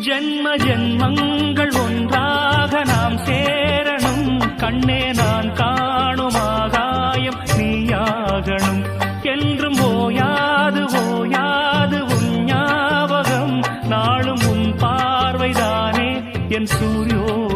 ஜென்ம ஜென்மங்கள் ஒன்றாக நாம் சேரணும். கண்ணே நான் காணும் ஆகாயம் நீயாகணும். என்றும் ஓயாது ஓயாது உன் ஞாபகம். நாளும் உன் பார்வைதானே என் சூரியோ